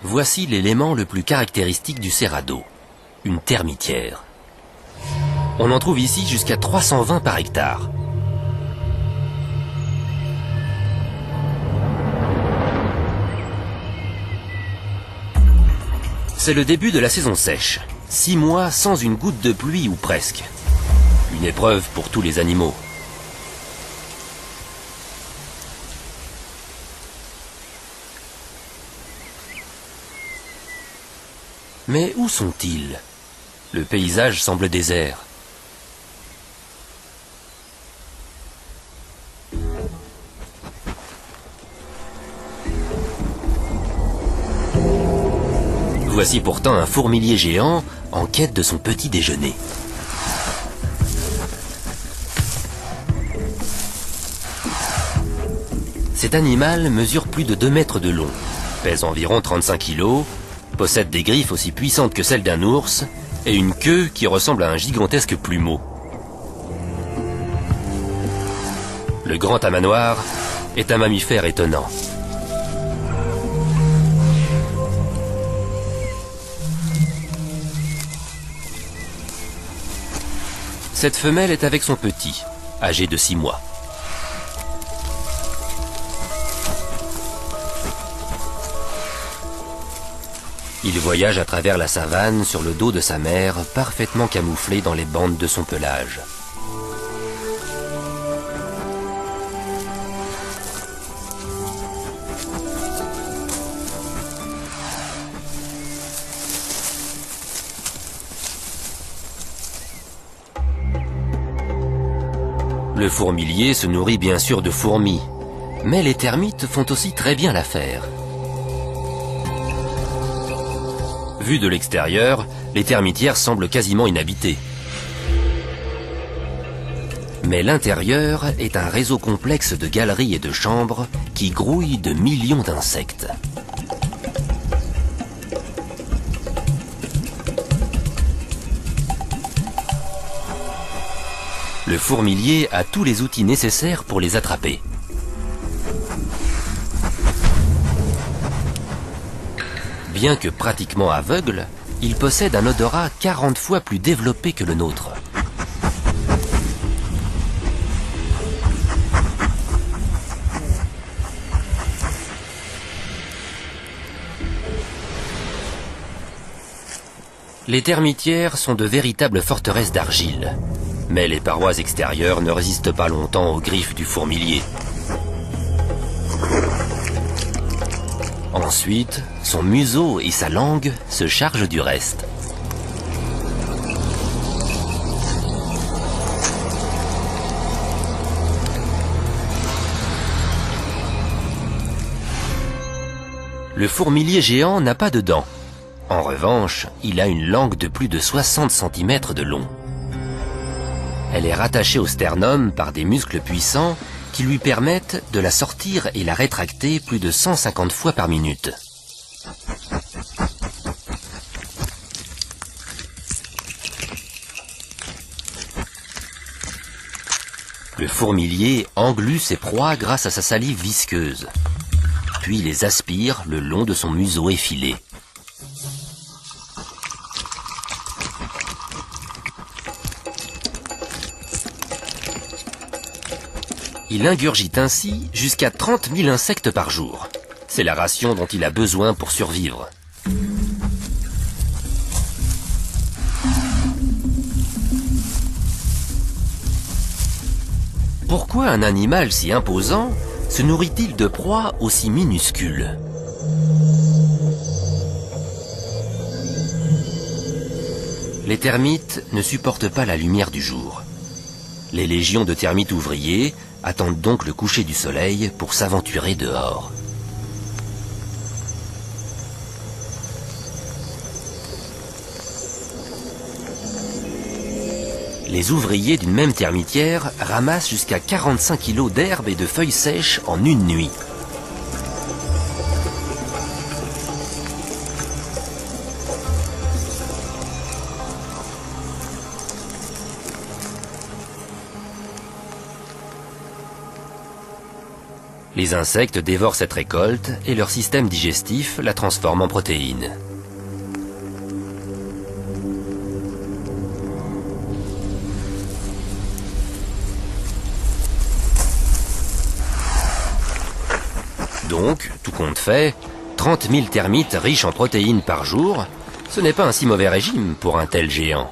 Voici l'élément le plus caractéristique du Cerrado, une termitière. On en trouve ici jusqu'à 320 par hectare. C'est le début de la saison sèche. 6 mois sans une goutte de pluie ou presque. Une épreuve pour tous les animaux. Mais où sont-ils? Le paysage semble désert. Voici pourtant un fourmilier géant en quête de son petit déjeuner. Cet animal mesure plus de 2 mètres de long, pèse environ 35 kilos, possède des griffes aussi puissantes que celles d'un ours et une queue qui ressemble à un gigantesque plumeau. Le grand tamanoir est un mammifère étonnant. Cette femelle est avec son petit, âgé de 6 mois. Il voyage à travers la savane sur le dos de sa mère, parfaitement camouflé dans les bandes de son pelage. Le fourmilier se nourrit bien sûr de fourmis, mais les termites font aussi très bien l'affaire. Vu de l'extérieur, les termitières semblent quasiment inhabitées. Mais l'intérieur est un réseau complexe de galeries et de chambres qui grouillent de millions d'insectes. Le fourmilier a tous les outils nécessaires pour les attraper. Bien que pratiquement aveugle, il possède un odorat 40 fois plus développé que le nôtre. Les termitières sont de véritables forteresses d'argile, mais les parois extérieures ne résistent pas longtemps aux griffes du fourmilier. Ensuite, son museau et sa langue se chargent du reste. Le fourmilier géant n'a pas de dents. En revanche, il a une langue de plus de 60 cm de long. Elle est rattachée au sternum par des muscles puissants qui lui permettent de la sortir et la rétracter plus de 150 fois par minute. Le fourmilier englue ses proies grâce à sa salive visqueuse, puis les aspire le long de son museau effilé. Il ingurgite ainsi jusqu'à 30 000 insectes par jour. C'est la ration dont il a besoin pour survivre. Pourquoi un animal si imposant se nourrit-il de proies aussi minuscules? Les termites ne supportent pas la lumière du jour. Les légions de termites ouvriers attendent donc le coucher du soleil pour s'aventurer dehors. Les ouvriers d'une même termitière ramassent jusqu'à 45 kg d'herbe et de feuilles sèches en une nuit. Les insectes dévorent cette récolte et leur système digestif la transforme en protéines. Donc, tout compte fait, 30 000 termites riches en protéines par jour, ce n'est pas un si mauvais régime pour un tel géant.